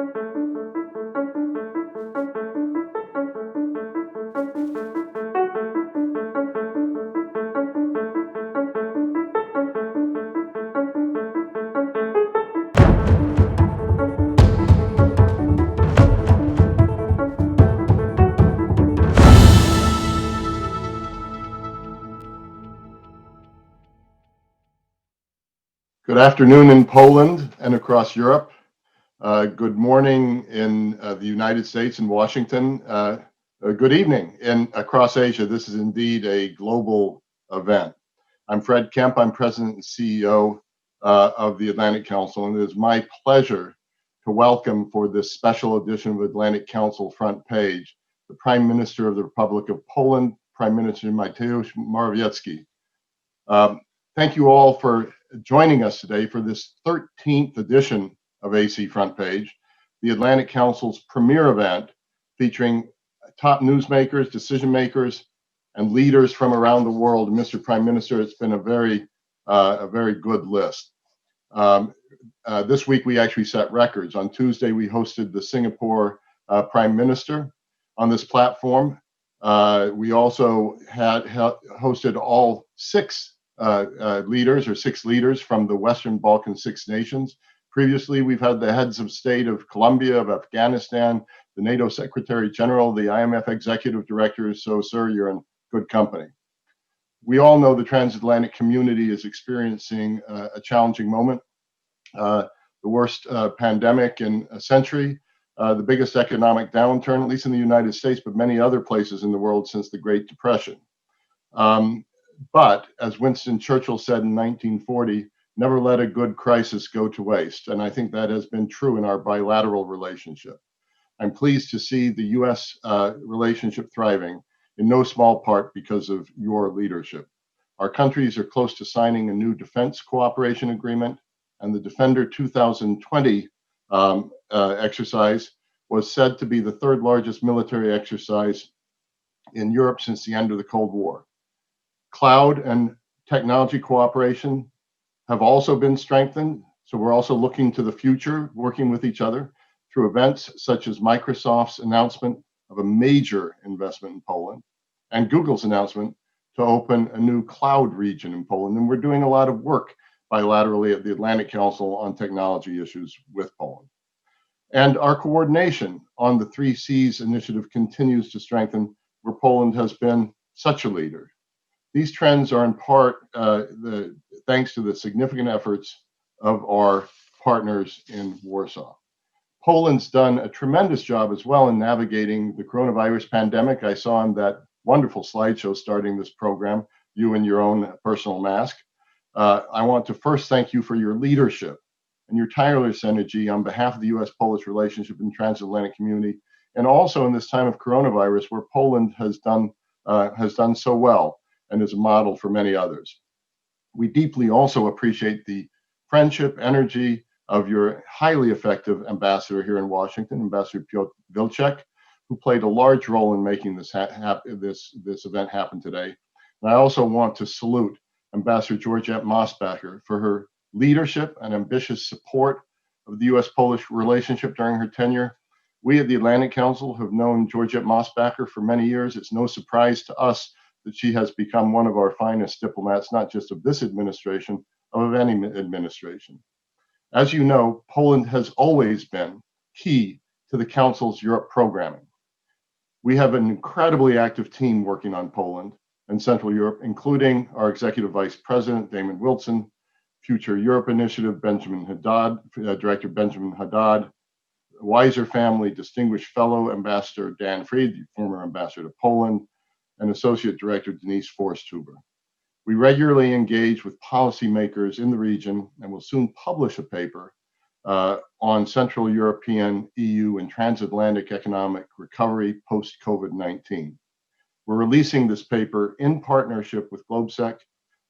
Good afternoon in Poland and across Europe. Good morning in the United States and Washington. Good evening across Asia. This is indeed a global event. I'm Fred Kemp. I'm President and CEO of the Atlantic Council, and it is my pleasure to welcome for this special edition of Atlantic Council Front Page the Prime Minister of the Republic of Poland, Prime Minister Mateusz Morawiecki. Thank you all for joining us today for this 13th edition of AC Front Page, the Atlantic Council's premier event featuring top newsmakers, decision makers, and leaders from around the world. Mr. Prime Minister, it's been a very good list. This week we actually set records. On Tuesday we hosted the Singapore Prime Minister on this platform. We also had hosted all six leaders from the Western Balkan 6 nations. Previously, we've had the heads of state of Colombia, of Afghanistan, the NATO Secretary General, the IMF Executive Directors. So, sir, you're in good company. We all know the transatlantic community is experiencing a challenging moment, the worst pandemic in a century, the biggest economic downturn, at least in the United States, but many other places in the world since the Great Depression. But as Winston Churchill said in 1940, never let a good crisis go to waste. And I think that has been true in our bilateral relationship. I'm pleased to see the US relationship thriving, in no small part because of your leadership. Our countries are close to signing a new defense cooperation agreement, and the Defender 2020 exercise was said to be the third largest military exercise in Europe since the end of the Cold War. Cloud and technology cooperation have also been strengthened. So we're also looking to the future, working with each other through events such as Microsoft's announcement of a major investment in Poland and Google's announcement to open a new cloud region in Poland. And we're doing a lot of work bilaterally at the Atlantic Council on technology issues with Poland. And our coordination on the 3Cs initiative continues to strengthen, where Poland has been such a leader. These trends are in part thanks to the significant efforts of our partners in Warsaw. Poland's done a tremendous job as well in navigating the coronavirus pandemic. I saw on that wonderful slideshow starting this program, you in your own personal mask. I want to first thank you for your leadership and your tireless energy on behalf of the US-Polish relationship and transatlantic community, and also in this time of coronavirus where Poland has done so well and is a model for many others. We deeply also appreciate the friendship, energy of your highly effective ambassador here in Washington, Ambassador Piotr Wilczek, who played a large role in making this event happen today. And I also want to salute Ambassador Georgette Mosbacher for her leadership and ambitious support of the US-Polish relationship during her tenure. We at the Atlantic Council have known Georgette Mosbacher for many years. It's no surprise to us that she has become one of our finest diplomats, not just of this administration, of any administration. As you know, Poland has always been key to the Council's Europe programming. We have an incredibly active team working on Poland and Central Europe, including our Executive Vice President, Damon Wilson, Future Europe Initiative, Benjamin Haddad, Director Benjamin Haddad, Weiser Family Distinguished Fellow Ambassador Dan Fried, former Ambassador to Poland, and Associate Director Denise Forsthuber. We regularly engage with policymakers in the region and will soon publish a paper on Central European, EU, and transatlantic economic recovery post-COVID-19. We're releasing this paper in partnership with GlobeSec,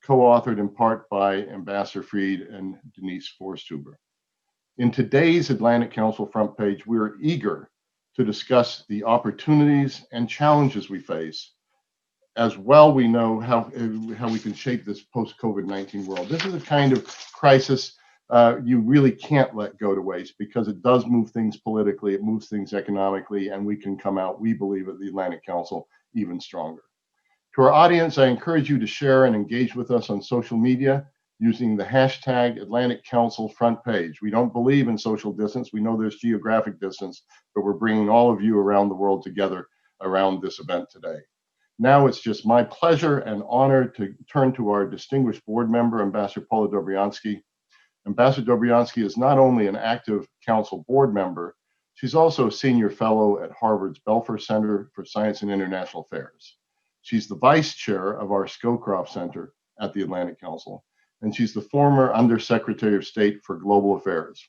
co-authored in part by Ambassador Fried and Denise Forsthuber. In today's Atlantic Council front page, we're eager to discuss the opportunities and challenges we face. As well, we know how we can shape this post-COVID-19 world. This is a kind of crisis you really can't let go to waste, because it does move things politically, it moves things economically, and we can come out, we believe, at the Atlantic Council even stronger. To our audience, I encourage you to share and engage with us on social media using the hashtag Atlantic Council front page. We don't believe in social distance. We know there's geographic distance, but we're bringing all of you around the world together around this event today. Now it's just my pleasure and honor to turn to our distinguished board member, Ambassador Paula Dobriansky. Ambassador Dobriansky is not only an active council board member, she's also a senior fellow at Harvard's Belfer Center for Science and International Affairs. She's the vice chair of our Scowcroft Center at the Atlantic Council, and she's the former Undersecretary of State for Global Affairs.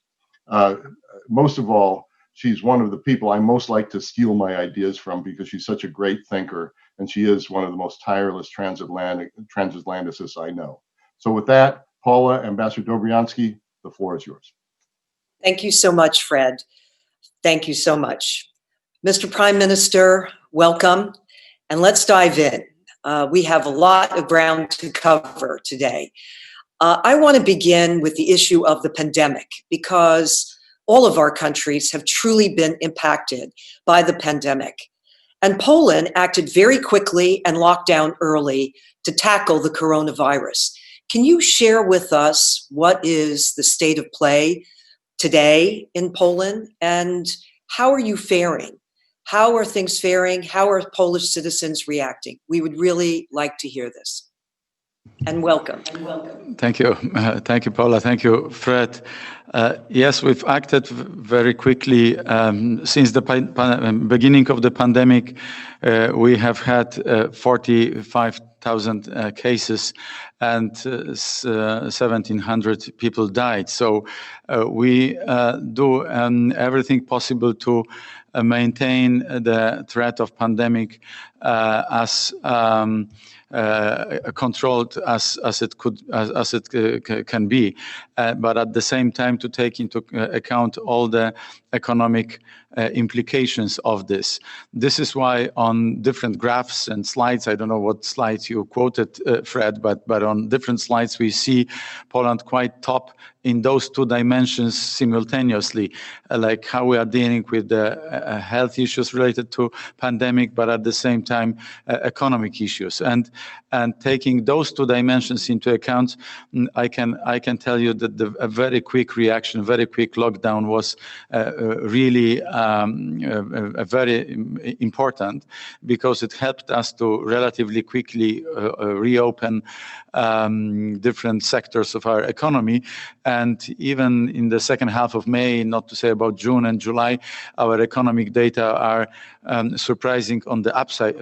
Most of all, she's one of the people I most like to steal my ideas from, because she's such a great thinker, and she is one of the most tireless transatlanticists I know. So with that, Paula, Ambassador Dobriansky, the floor is yours. Thank you so much, Fred. Thank you so much. Mr. Prime Minister, welcome. And let's dive in. We have a lot of ground to cover today. I want to begin with the issue of the pandemic, because all of our countries have truly been impacted by the pandemic. And Poland acted very quickly and locked down early to tackle the coronavirus. Can you share with us what is the state of play today in Poland, and how are you faring? How are things faring? How are Polish citizens reacting? We would really like to hear this. And welcome. Thank you. Thank you, Paula. Thank you, Fred. Yes, we've acted very quickly. Since the beginning of the pandemic, we have had 45,000 cases and 1,700 people died. So we do everything possible to maintain the threat of pandemic as controlled as it can be, but at the same time to take into account all the economic implications of this. This is why on different graphs and slides, I don't know what slides you quoted, Fred, but on different slides we see Poland quite top in those two dimensions simultaneously, like how we are dealing with the health issues related to pandemic, but at the same time economic issues. And taking those two dimensions into account, I can tell you that a very quick reaction, very quick lockdown was really very important, because it helped us to relatively quickly reopen different sectors of our economy. And even in the second half of May, not to say about June and July, our economic data are surprising on the upside,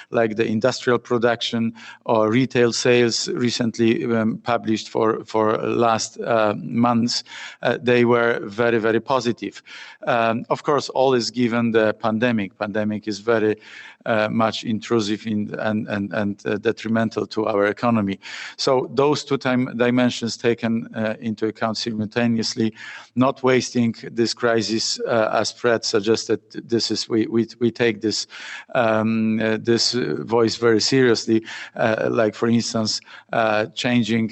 like the industrial production or retail sales recently published for last months. They were very, very positive. Of course, all is given the pandemic. Pandemic is very much intrusive and detrimental to our economy. So those two dimensions taken into account simultaneously, not wasting this crisis, as Fred suggested. This is we take this this voice very seriously. Like for instance, changing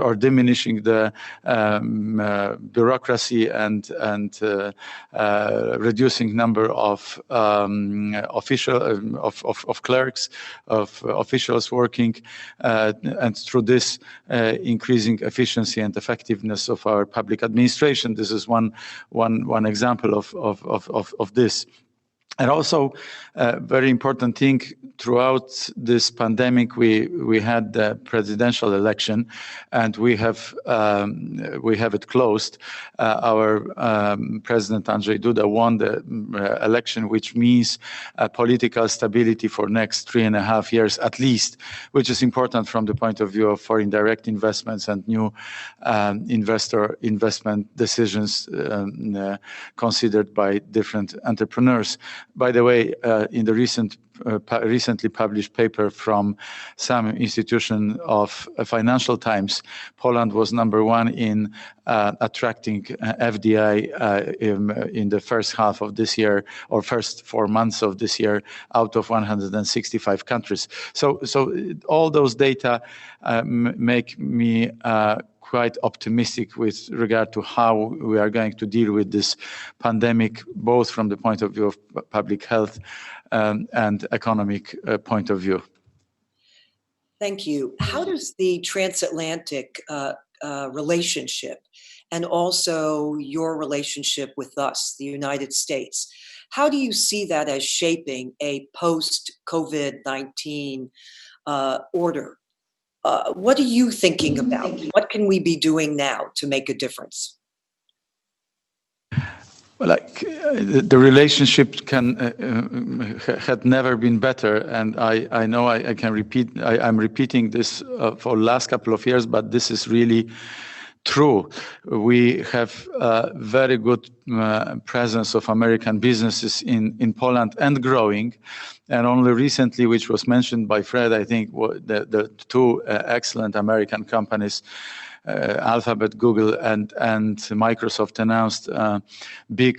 or diminishing the bureaucracy and reducing number of clerks, of officials working, and through this increasing efficiency and effectiveness of our public administration. This is one example of this. And also, a very important thing, throughout this pandemic, we had the presidential election, and we have it closed. Our President Andrzej Duda won the election, which means political stability for next 3.5 years at least, which is important from the point of view of foreign direct investments and new investment decisions considered by different entrepreneurs. By the way, in the recently published paper from some institution of Financial Times, Poland was #1 in attracting FDI in the first half of this year, or first 4 months of this year, out of 165 countries. So all those data make me quite optimistic with regard to how we are going to deal with this pandemic, both from the point of view of public health and economic point of view. Thank you. How does the transatlantic relationship and also your relationship with us, the United States, how do you see that as shaping a post-COVID-19 order? What are you thinking about? What can we be doing now to make a difference? Well, the relationship had never been better, and I know I can repeat. I'm repeating this for the last couple of years, but this is really true. We have a very good presence of American businesses in Poland and growing. And only recently, which was mentioned by Fred, I think the two excellent American companies, Alphabet, Google, and Microsoft, announced big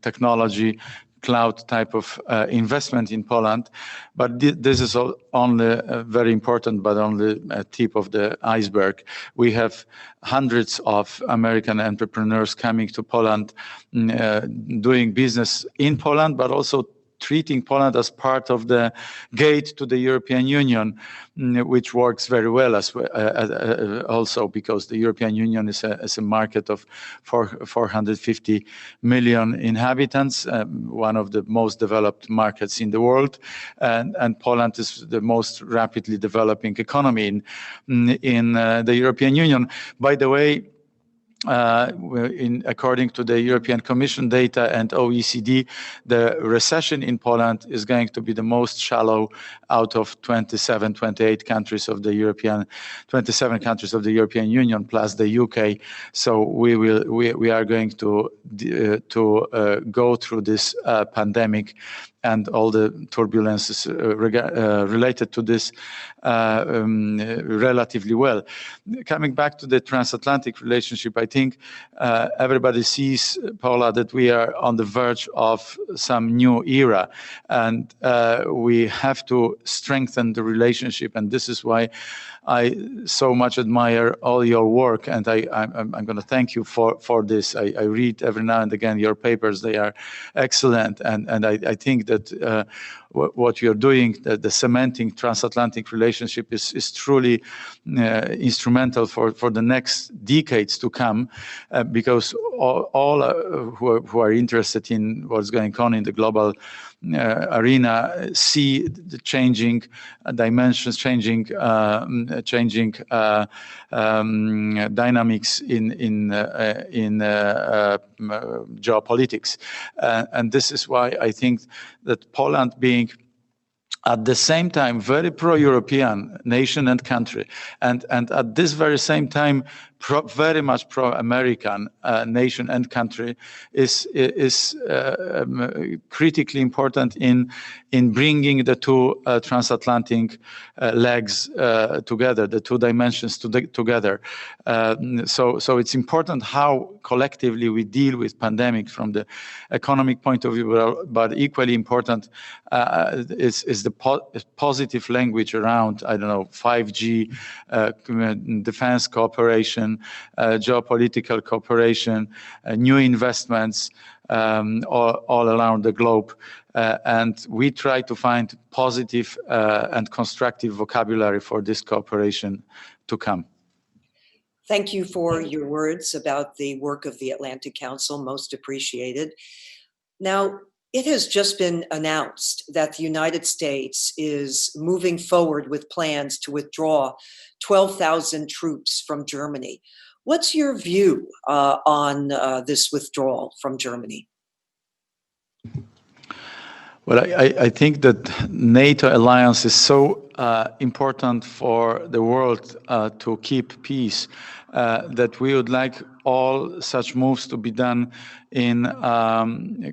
technology cloud type of investment in Poland. But this is only very important, but only a tip of the iceberg. We have hundreds of American entrepreneurs coming to Poland, doing business in Poland, but also treating Poland as part of the gate to the European Union, which works very well also because the European Union is a market of 450 million inhabitants, one of the most developed markets in the world, and Poland is the most rapidly developing economy in the European Union. By the way, according to the European Commission data and OECD, the recession in Poland is going to be the most shallow out of 27 countries of the European Union plus the UK. So we are going to go through this pandemic and all the turbulences related to this relatively well. Coming back to the transatlantic relationship, I think everybody sees, Paula, that we are on the verge of some new era, and we have to strengthen the relationship. And this is why I so much admire all your work, and I'm going to thank you for this. I read every now and again your papers; they are excellent, and I think that what you're doing, the cementing transatlantic relationship, is truly instrumental for the next decades to come, because all who are interested in what's going on in the global arena see the changing dimensions, changing dynamics in geopolitics, and this is why I think that Poland, being at the same time very pro-European nation and country, and at this very same time very much pro-American nation and country, is critically important in bringing the two transatlantic legs together, the two dimensions together. So it's important how collectively we deal with pandemic from the economic point of view, but equally important is the positive language around, 5G, defense cooperation, geopolitical cooperation, new investments all around the globe. And we try to find positive and constructive vocabulary for this cooperation to come. Thank you for your words about the work of the Atlantic Council, most appreciated. Now, it has just been announced that the United States is moving forward with plans to withdraw 12,000 troops from Germany. What's your view on this withdrawal from Germany? Well, I think that NATO alliance is so important for the world to keep peace that we would like all such moves to be done in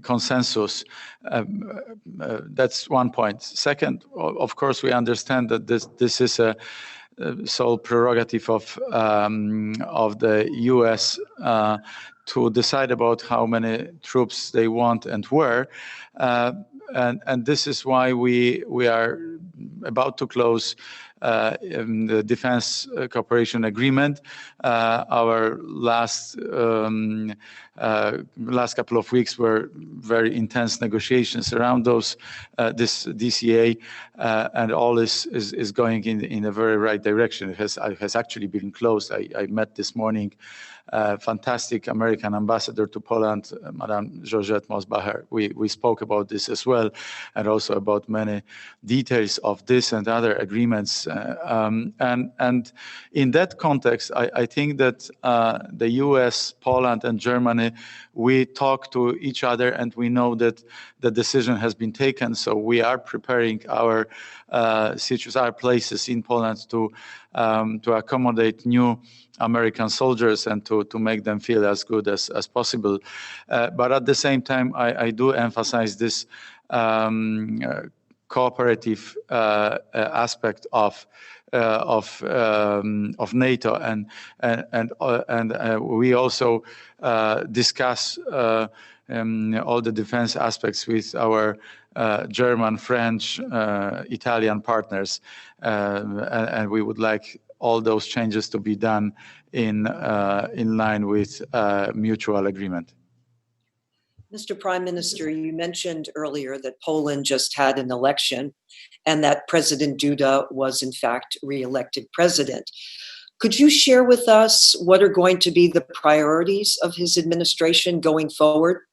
consensus. That's one point. Second, of course, we understand that this is a sole prerogative of the U.S. To decide about how many troops they want and where, and this is why we are about to close the defense cooperation agreement. Our last couple of weeks were very intense negotiations around this DCA, and all is going in a very right direction. It has actually been closed. I met this morning fantastic American ambassador to Poland, Madame Georgette Mosbacher. We spoke about this as well, and also about many details of this and other agreements. And in that context, I think that the US, Poland, and Germany, we talk to each other, and we know that the decision has been taken. So we are preparing our places in Poland to accommodate new American soldiers and to make them feel as good as possible. But at the same time, I do emphasize this cooperative aspect of NATO, and we also discuss all the defense aspects with our German, French, Italian partners, and we would like all those changes to be done in line with mutual agreement. Mr. Prime Minister, you mentioned earlier that Poland just had an election and that President Duda was in fact re-elected president. Could you share with us what are going to be the priorities of his administration going forward?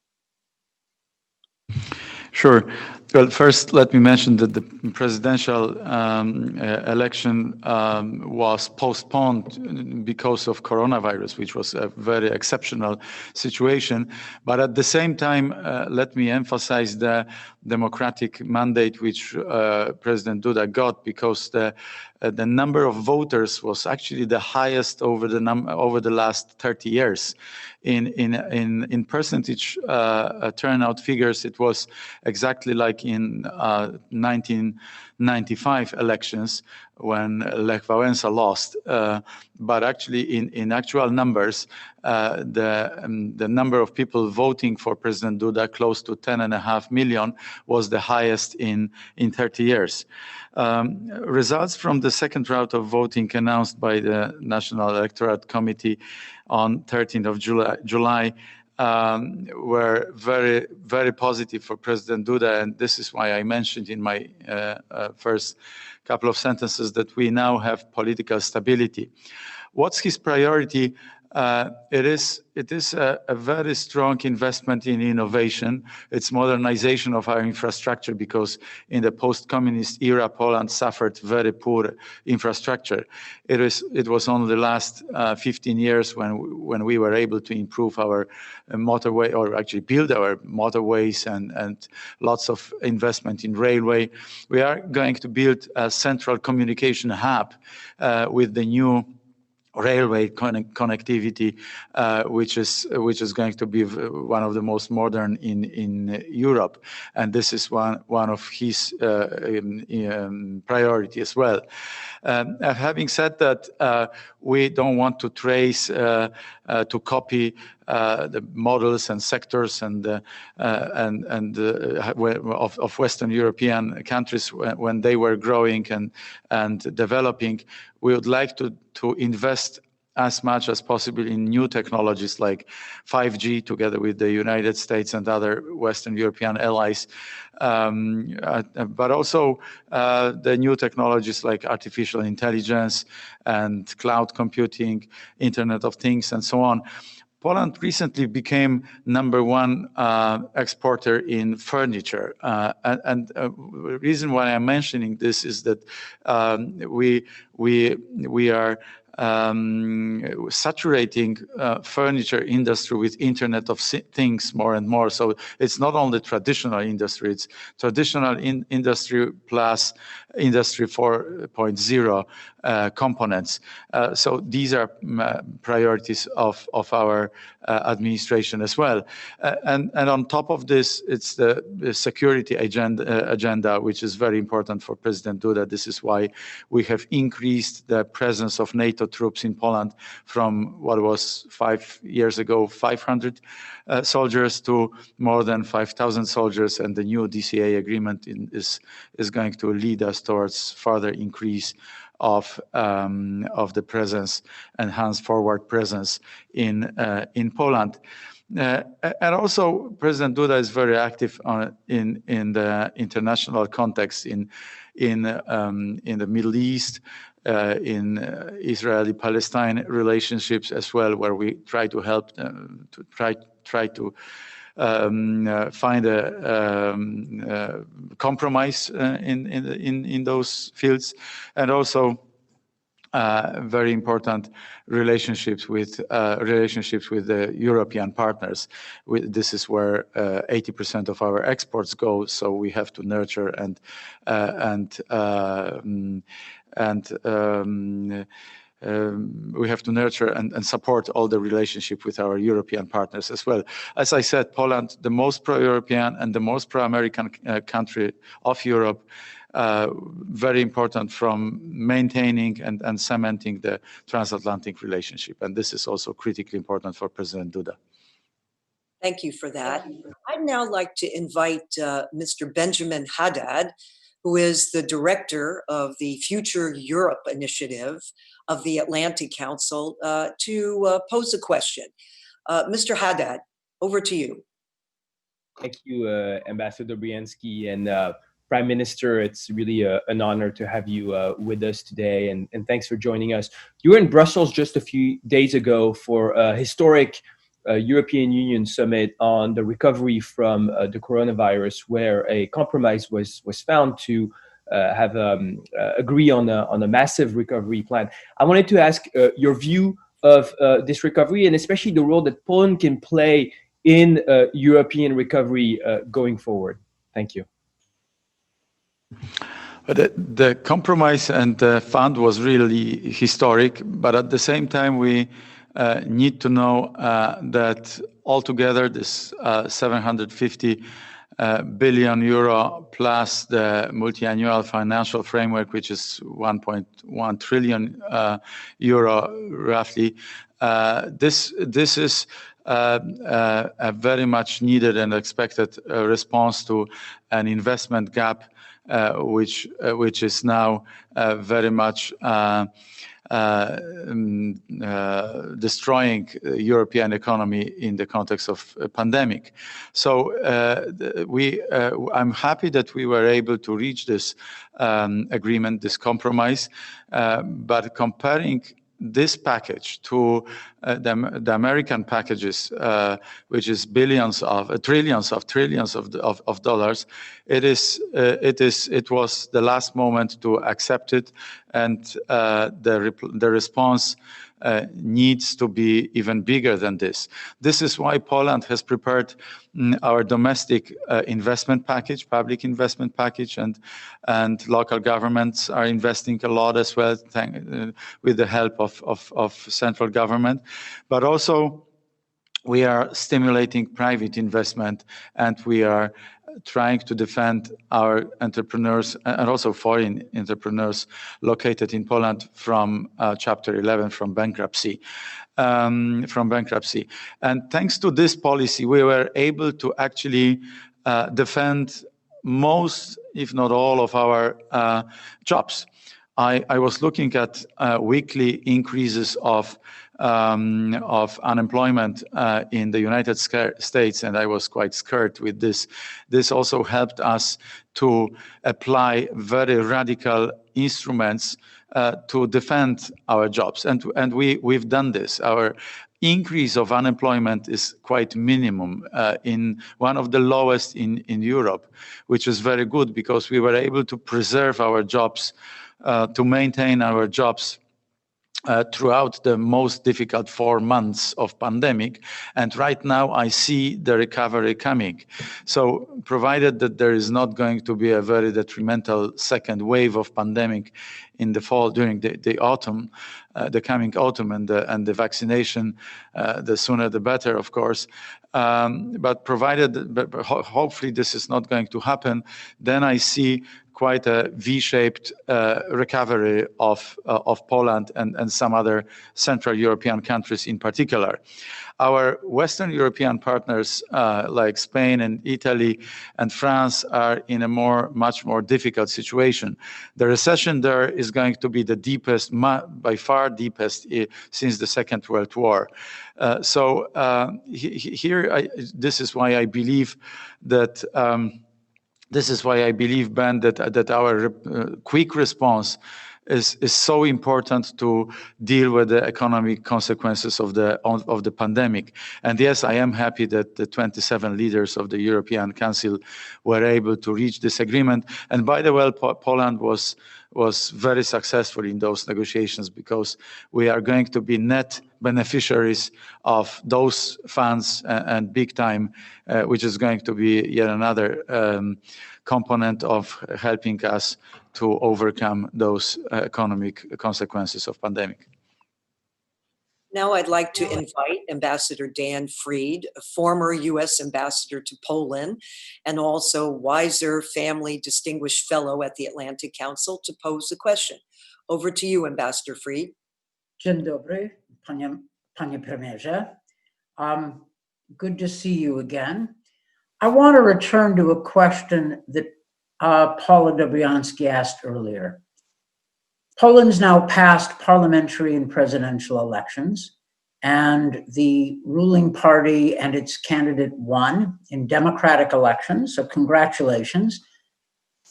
Sure. Well, first, let me mention that the presidential election was postponed because of coronavirus, which was a very exceptional situation. But at the same time, let me emphasize the democratic mandate which President Duda got, because the number of voters was actually the highest over the last 30 years. In percentage turnout figures, it was exactly like in 1995 elections when Lech Wałęsa lost. But actually, in actual numbers, the number of people voting for President Duda, close to 10.5 million, was the highest in 30 years. Results from the second round of voting announced by the National Electoral Committee on 13th of July were very, very positive for President Duda, and this is why I mentioned in my first couple of sentences that we now have political stability. What's his priority? It is a very strong investment in innovation. It's modernization of our infrastructure, because in the post-communist era, Poland suffered very poor infrastructure. It was only the last 15 years when we were able to improve our motorway, or actually build our motorways, and lots of investment in railway. We are going to build a central communication hub with the new railway connectivity, which is going to be one of the most modern in Europe, and this is one of his priority as well. Having said that, we don't want to trace to copy the models and sectors of Western European countries when they were growing and developing. We would like to invest as much as possible in new technologies like 5G, together with the United States and other Western European allies, but also the new technologies like artificial intelligence and cloud computing, Internet of Things, and so on. Poland recently became -- 1 exporter in furniture, and the reason why I'm mentioning this is that we are saturating furniture industry with Internet of Things more and more. So it's not only traditional industry, it's traditional industry plus Industry 4.0 components. So these are priorities of our administration as well. And on top of this, it's the security agenda, which is very important for President Duda. This is why we have increased the presence of NATO troops in Poland from what was 5 years ago, 500 soldiers to more than 5,000 soldiers. And the new DCA agreement is going to lead us towards further increase of the presence, enhanced forward presence in Poland. And also, President Duda is very active in the international context in the Middle East, in Israeli-Palestine relationships as well, where we try to help them to try to find a compromise in those fields, and also very important relationships with the European partners. This is where 80% of our exports go. So we have to nurture and we have to nurture and support all the relationship with our European partners as well. As I said, Poland, the most pro-European and the most pro-American country of Europe, very important from maintaining and cementing the transatlantic relationship. And this is also critically important for President Duda. Thank you for that. I'd now like to invite Mr. Benjamin Haddad, who is the director of the Future Europe Initiative of the Atlantic Council, to pose a question. Mr. Haddad, over to you. Thank you, Ambassador Briansky and Prime Minister. It's really an honor to have you with us today, and thanks for joining us. You were in Brussels just a few days ago for a historic European Union summit on the recovery from the coronavirus, where a compromise was found to agree on a massive recovery plan. I wanted to ask your view of this recovery, and especially the role that Poland can play in European recovery going forward. Thank you. The compromise and the fund was really historic, but at the same time, we need to know that altogether this 750 billion euro plus the multi-annual financial framework, which is 1.1 trillion euro roughly, this is a very much needed and expected response to an investment gap, which is now very much destroying European economy in the context of a pandemic. So I'm happy that we were able to reach this agreement, this compromise, but comparing this package to the American packages, which is trillions of dollars, it was the last moment to accept it, and the response needs to be even bigger than this. This is why Poland has prepared our domestic investment package, public investment package, and local governments are investing a lot as well, with the help of central government. But also we are stimulating private investment, and we are trying to defend our entrepreneurs and also foreign entrepreneurs located in Poland from Chapter 11, from bankruptcy. And thanks to this policy, we were able to actually defend most, if not all, of our jobs. I was looking at weekly increases of unemployment in the United States, and I was quite scared with this. This also helped us to apply very radical instruments to defend our jobs, and we've done this. Our increase of unemployment is quite minimum, in one of the lowest in Europe, which is very good because we were able to preserve our jobs, to maintain our jobs throughout the most difficult 4 months of pandemic. And right now I see the recovery coming. So provided that there is not going to be a very detrimental second wave of pandemic in the fall, during the autumn, the coming autumn, and the vaccination, the sooner the better, of course. But provided, hopefully this is not going to happen, then I see quite a V-shaped recovery of Poland and some other Central European countries in particular. Our Western European partners like Spain and Italy and France are in a much more difficult situation. The recession there is going to be the deepest, by far deepest, since the Second World War. This is why I believe that. This is why I believe, Ben, that our quick response is so important to deal with the economic consequences of the pandemic. And yes, I am happy that the 27 leaders of the European Council were able to reach this agreement. And by the way, Poland was very successful in those negotiations, because we are going to be net beneficiaries of those funds, and big time, which is going to be yet another component of helping us to overcome those economic consequences of pandemic. Now I'd like to invite Ambassador Dan Fried, a former U.S. ambassador to Poland and also Weiser Family Distinguished Fellow at the Atlantic Council, to pose a question. Over to you, Ambassador Fried. Dzień dobry, panie premierze. Good to see you again. I want to return to a question that Paula Dobriansky asked earlier. Poland's now passed parliamentary and presidential elections, and the ruling party and its candidate won in democratic elections, so congratulations.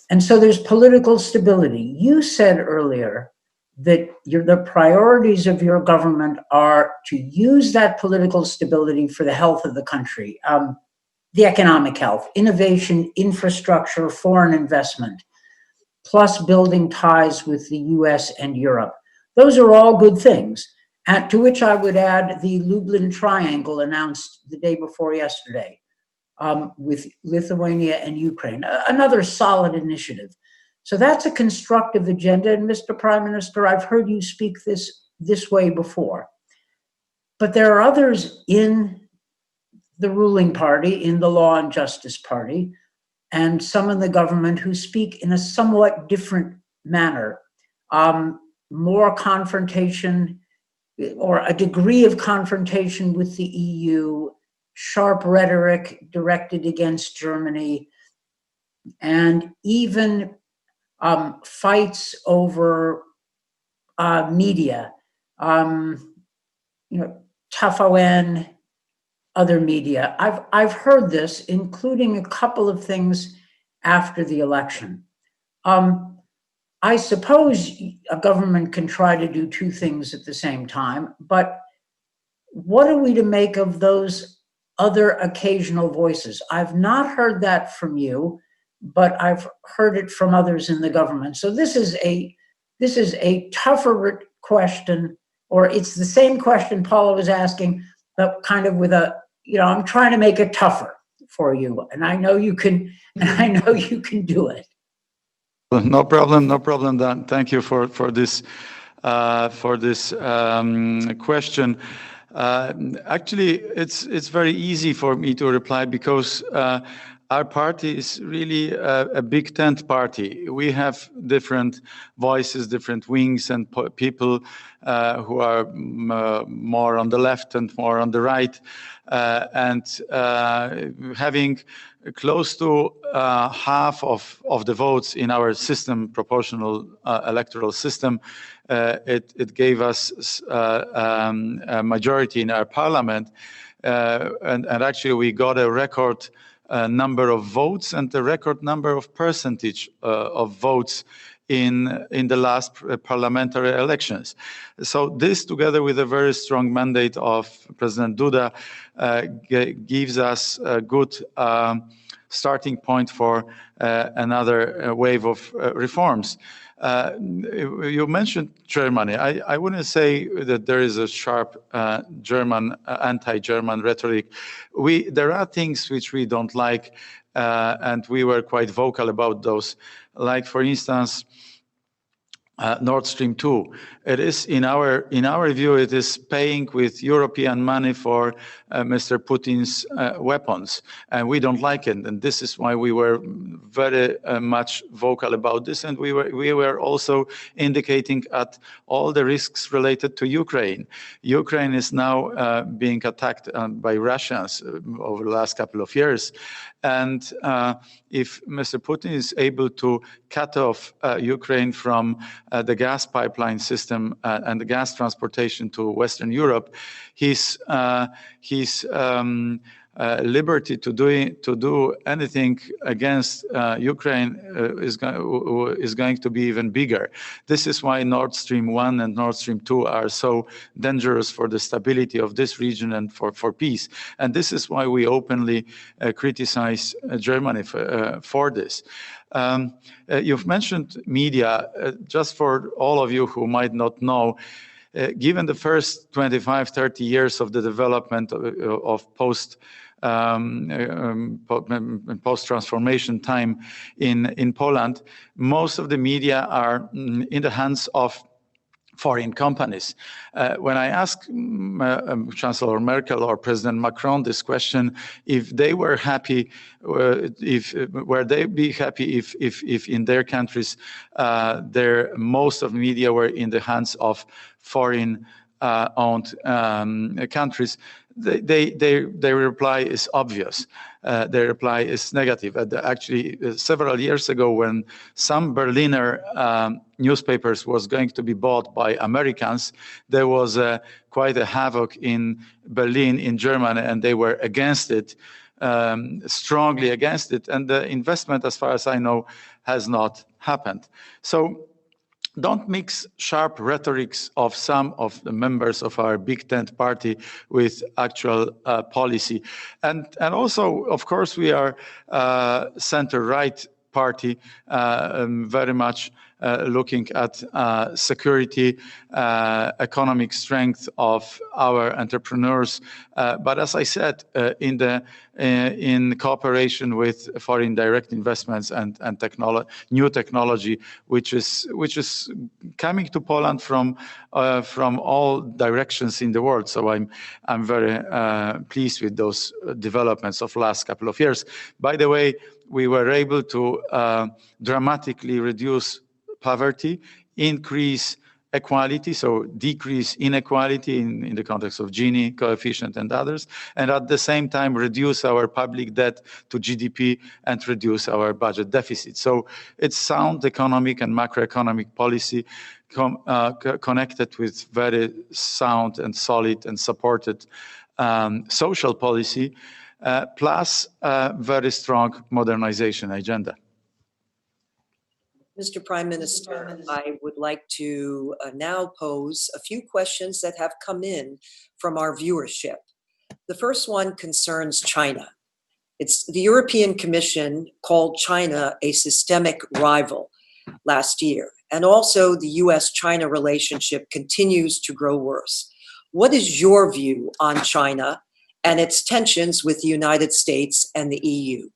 And so there's political stability. You said earlier that the priorities of your government are to use that political stability for the health of the country, the economic health, innovation, infrastructure, foreign investment, plus building ties with the US and Europe. Those are all good things, and to which I would add the Lublin Triangle announced the day before yesterday with Lithuania and Ukraine, another solid initiative. So that's a constructive agenda, and Mr. Prime Minister, I've heard you speak this way before. But there are others in the ruling party, in the Law and Justice Party, and some in the government who speak in a somewhat different manner, more confrontation, or a degree of confrontation with the EU, sharp rhetoric directed against Germany, and even fights over media, TVN, other media. I've heard this, including a couple of things after the election. I suppose a government can try to do two things at the same time, but what are we to make of those other occasional voices? I've not heard that from you, but I've heard it from others in the government. So this is a tougher question, or it's the same question Paula was asking, but kind of with a, I'm trying to make it tougher for you, and I know you can, do it. No problem, Dan. Thank you for this question. Actually, it's very easy for me to reply, because our party is really a big tent party. We have different voices, different wings, and people who are more on the left and more on the right. And having close to half of the votes in our system, proportional electoral system, it gave us a majority in our parliament. And actually, we got a record number of votes and the record number of percentage of votes in the last parliamentary elections. So this, together with a very strong mandate of President Duda, gives us a good starting point for another wave of reforms. You mentioned Germany. I wouldn't say that there is a sharp anti-German rhetoric. There are things which we don't like, and we were quite vocal about those. Like, for instance, Nord Stream 2. It is, in our view, it is paying with European money for Mr. Putin's weapons, and we don't like it. And this is why we were very much vocal about this, and we were also indicating at all the risks related to Ukraine. Ukraine is now being attacked by Russians over the last couple of years, and if Mr. Putin is able to cut off Ukraine from the gas pipeline system and the gas transportation to Western Europe, his liberty to do anything against Ukraine is going to be even bigger. This is why Nord Stream 1 and Nord Stream 2 are so dangerous for the stability of this region and for peace. And this is why we openly criticize Germany for this. You've mentioned media. Just for all of you who might not know, given the first 25, 30 years of the development of post-transformation time in Poland, most of the media are in the hands of foreign companies. When I asked Chancellor Merkel or President Macron this question, if they were happy, were they be happy if in their countries most of the media were in the hands of foreign owned countries, their reply is obvious. Their reply is negative. Actually, several years ago, when some Berliner newspapers was going to be bought by Americans, there was quite a havoc in Berlin, in Germany, and they were against it, strongly against it. And the investment, as far as I know, has not happened. So don't mix sharp rhetorics of some of the members of our Big Tent party with actual policy. And also, of course, we are center-right party, very much looking at security, economic strength of our entrepreneurs. But as I said, in cooperation with foreign direct investments and new technology, which is coming to Poland from all directions in the world. So I'm very pleased with those developments of last couple of years. By the way, we were able to dramatically reduce poverty, increase equality, so decrease inequality in the context of Gini coefficient and others, and at the same time reduce our public debt to GDP and reduce our budget deficit. So it's sound economic and macroeconomic policy connected with very sound and solid and supported social policy, plus a very strong modernization agenda. Mr. Prime Minister, I would like to now pose a few questions that have come in from our viewership. The first one concerns China. The European Commission called China a systemic rival last year, and also the US-China relationship continues to grow worse. What is your view on China and its tensions with the United States and the EU?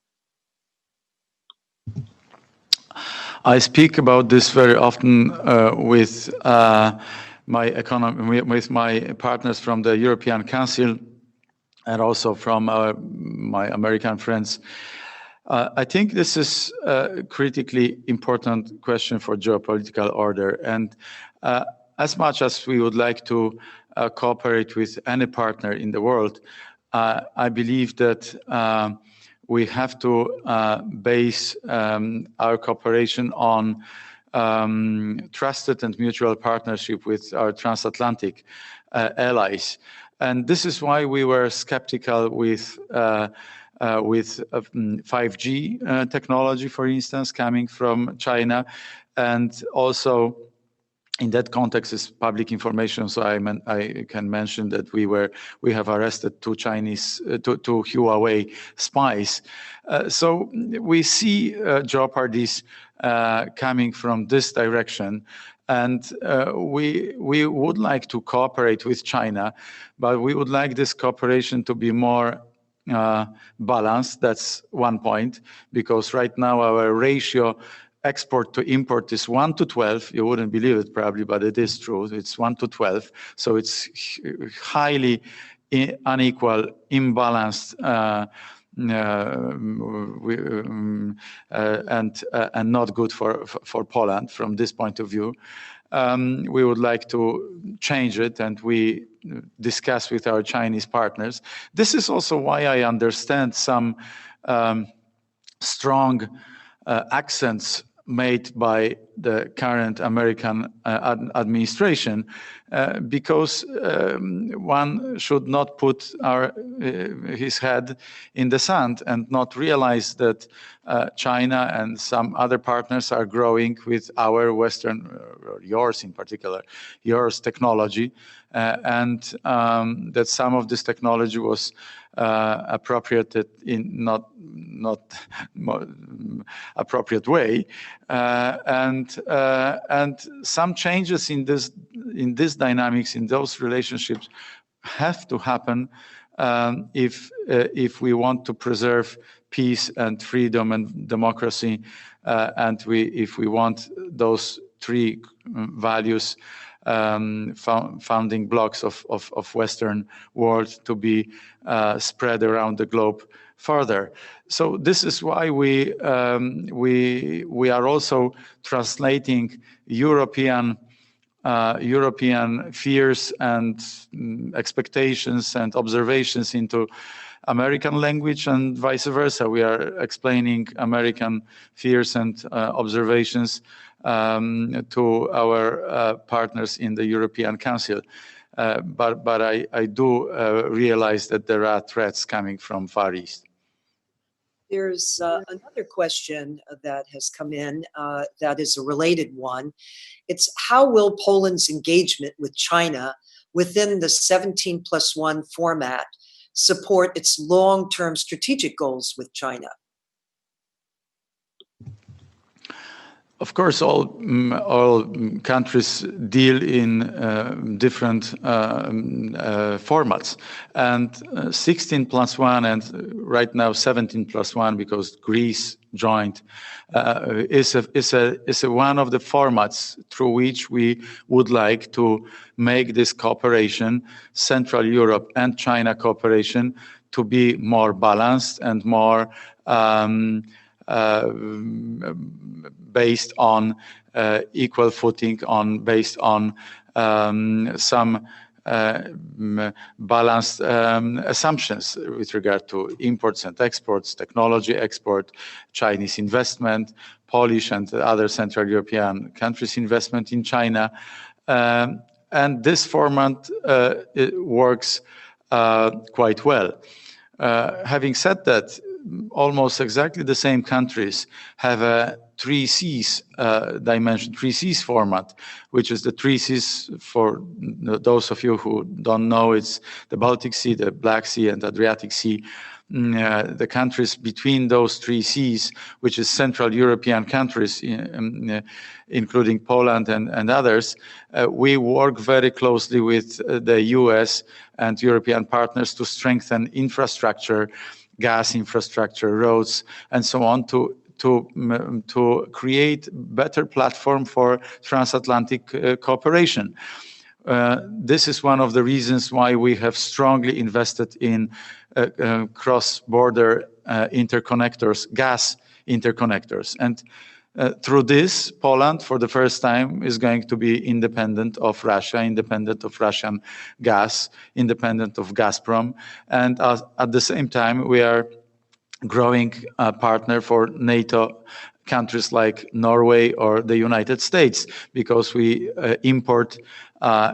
I speak about this very often with my partners from the European Council and also from my American friends. I think this is a critically important question for geopolitical order. And as much as we would like to cooperate with any partner in the world, I believe that we have to base our cooperation on trusted and mutual partnership with our transatlantic allies. And this is why we were skeptical with 5G technology, for instance, coming from China, and also in that context is public information, so I can mention that we have arrested two Huawei spies. So we see jeopardies coming from this direction, and we would like to cooperate with China, but we would like this cooperation to be more balanced. That's one point, because right now our ratio export to import is 1 to 12. You wouldn't believe it probably, but it is true. It's 1 to 12. So it's highly unequal, imbalanced, and not good for Poland from this point of view. We would like to change it, and we discuss with our Chinese partners. This is also why I understand some strong accents made by the current American administration, because one should not put his head in the sand and not realize that China and some other partners are growing with our Western, or yours in particular, yours technology, and that some of this technology was appropriated in not appropriate way, and some changes in this dynamics, in those relationships, have to happen if we want to preserve peace and freedom and democracy, and if we want those three values, founding blocks of Western world, to be spread around the globe further. So this is why we are also translating European fears and expectations and observations into American language, and vice versa. We are explaining American fears and observations to our partners in the European Council. But I do realize that there are threats coming from Far East. There's another question that has come in that is a related one. It's how will Poland's engagement with China within the 17+1 format support its long-term strategic goals with China? Of course, all countries deal in different formats, and 16+1 and right now 17+1, because Greece joined, is one of the formats through which we would like to make this cooperation, Central Europe and China cooperation, to be more balanced and more based on equal footing, based on some balanced assumptions with regard to imports and exports, technology export, Chinese investment, Polish and other Central European countries' investment in China. And this format it works quite well. Having said that, almost exactly the same countries have a 3 Cs dimension, 3 Cs format, which is the 3 Cs, for those of you who don't know, it's the Baltic Sea, the Black Sea, and Adriatic Sea. The countries between those 3 Cs, which is Central European countries, including Poland and others, we work very closely with the US and European partners to strengthen infrastructure, gas infrastructure, roads, and so on, to create better platform for transatlantic cooperation. This is one of the reasons why we have strongly invested in cross-border interconnectors, gas interconnectors. And through this, Poland, for the first time, is going to be independent of Russia, independent of Russian gas, independent of Gazprom. And at the same time, we are growing a partner for NATO countries like Norway or the United States, because we import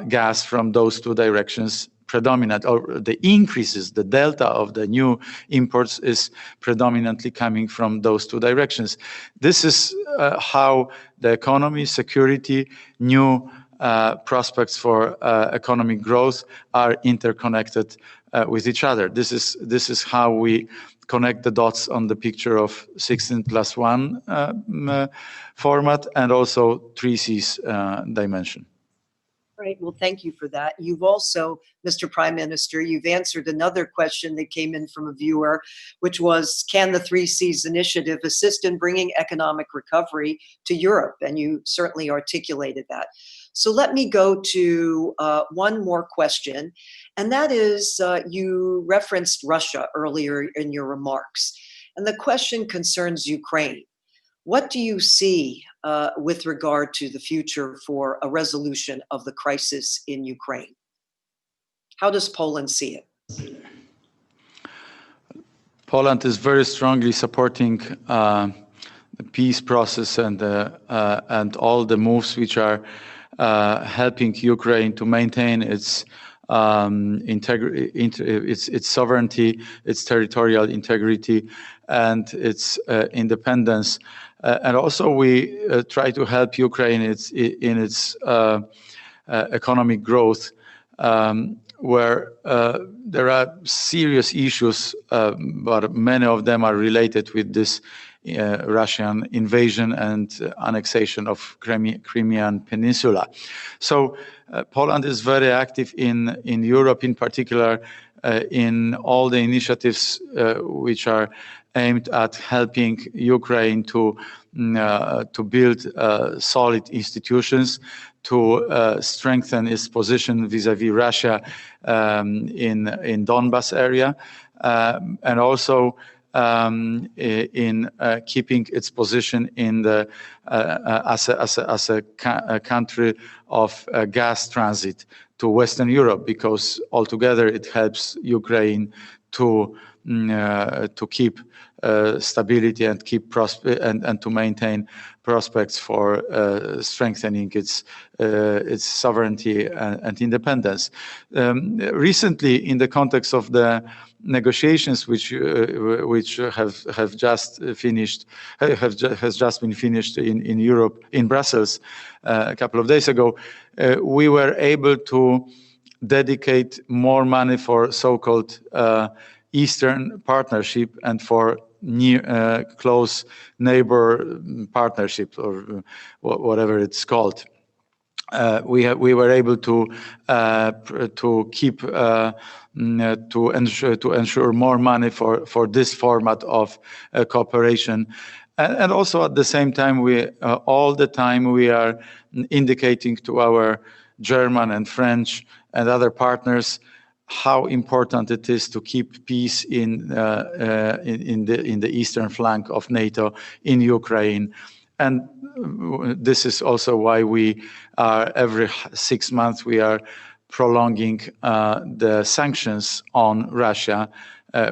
gas from those two directions predominant, or the increases, the delta of the new imports is predominantly coming from those two directions. This is how the economy, security, new prospects for economic growth are interconnected with each other. This is how we connect the dots on the picture of 16+1 format and also 3Cs dimension. Right. Well, thank you for that. You've also, Mr. Prime Minister, you've answered another question that came in from a viewer, which was, can the 3Cs initiative assist in bringing economic recovery to Europe? And you certainly articulated that. So let me go to one more question, and that is, you referenced Russia earlier in your remarks, and the question concerns Ukraine. What do you see with regard to the future for a resolution of the crisis in Ukraine? How does Poland see it? Poland is very strongly supporting the peace process and all the moves which are helping Ukraine to maintain its its sovereignty, its territorial integrity, and its independence. And also, we try to help Ukraine in its economic growth, where there are serious issues, but many of them are related with this Russian invasion and annexation of Crimean Peninsula. So Poland is very active in Europe, in particular in all the initiatives which are aimed at helping Ukraine to build solid institutions, to strengthen its position vis-à-vis Russia in Donbas area, and also in keeping its position in the as a country of gas transit to Western Europe, because altogether it helps Ukraine to keep stability and keep and to maintain prospects for strengthening its sovereignty and independence. Recently, in the context of the negotiations which have just finished, has just been finished in Europe, in Brussels, a couple of days ago, we were able to dedicate more money for so-called Eastern Partnership and for near close neighbor partnership, or whatever it's called. We were able to keep to ensure more money for this format of cooperation, and also at the same time all the time we are indicating to our German and French and other partners how important it is to keep peace in the eastern flank of NATO in Ukraine. And this is also why we are every 6 months we are prolonging the sanctions on Russia,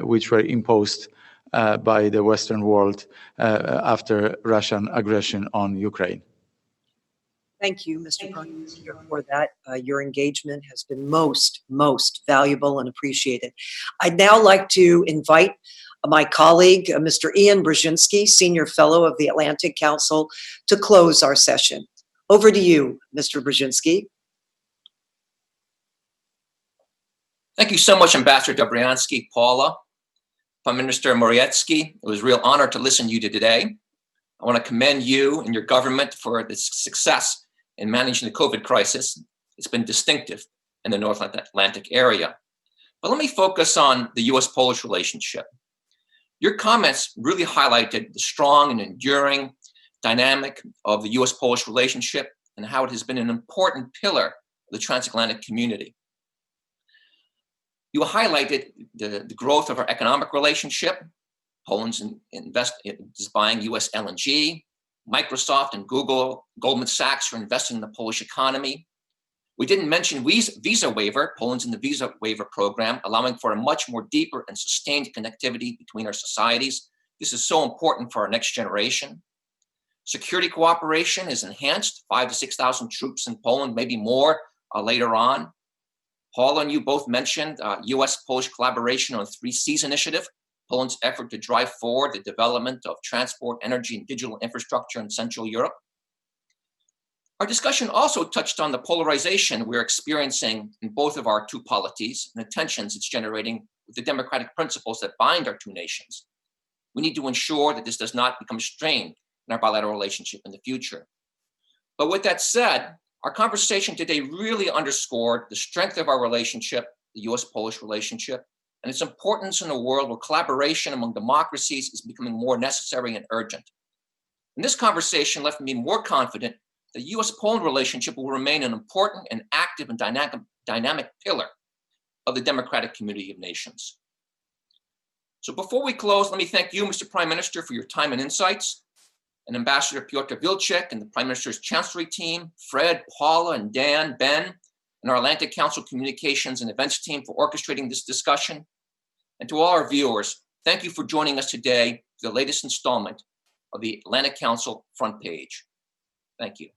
which were imposed by the Western world after Russian aggression on Ukraine. Thank you, Mr. Prime Minister, for that. Your engagement has been most valuable and appreciated. I'd now like to invite my colleague, Mr. Ian Brzezinski, Senior Fellow of the Atlantic Council, to close our session. Over to you, Mr. Brzezinski. Thank you so much, Ambassador Dobriansky, Paula, Prime Minister Morawiecki. It was a real honor to listen to you today. I want to commend you and your government for its success in managing the COVID crisis. It's been distinctive in the North Atlantic area. But let me focus on the US-Polish relationship. Your comments really highlighted the strong and enduring dynamic of the US-Polish relationship and how it has been an important pillar of the transatlantic community. You highlighted the growth of our economic relationship. Poland's is buying US LNG. Microsoft and Google, Goldman Sachs are investing in the Polish economy. We didn't mention visa waiver. Poland's in the visa waiver program, allowing for a much more deeper and sustained connectivity between our societies. This is so important for our next generation. Security cooperation is enhanced, 5,000 to 6,000 troops in Poland, maybe more later on. Paula and you both mentioned US-Polish collaboration on 3Cs initiative, Poland's effort to drive forward the development of transport, energy, and digital infrastructure in Central Europe. Our discussion also touched on the polarization we're experiencing in both of our two polities and the tensions it's generating with the democratic principles that bind our two nations. We need to ensure that this does not become strained in our bilateral relationship in the future. But with that said, our conversation today really underscored the strength of our relationship, the US-Polish relationship, and its importance in a world where collaboration among democracies is becoming more necessary and urgent. And this conversation left me more confident that the US-Poland relationship will remain an important and active and dynamic pillar of the democratic community of nations. So before we close, let me thank you, Mr. Prime Minister, for your time and insights, and Ambassador Piotr Wilczek and the Prime Minister's Chancellery team, Fred, Paula, and Dan, Ben, and our Atlantic Council Communications and Events team for orchestrating this discussion. And to all our viewers, thank you for joining us today for the latest installment of the Atlantic Council Front Page. Thank you.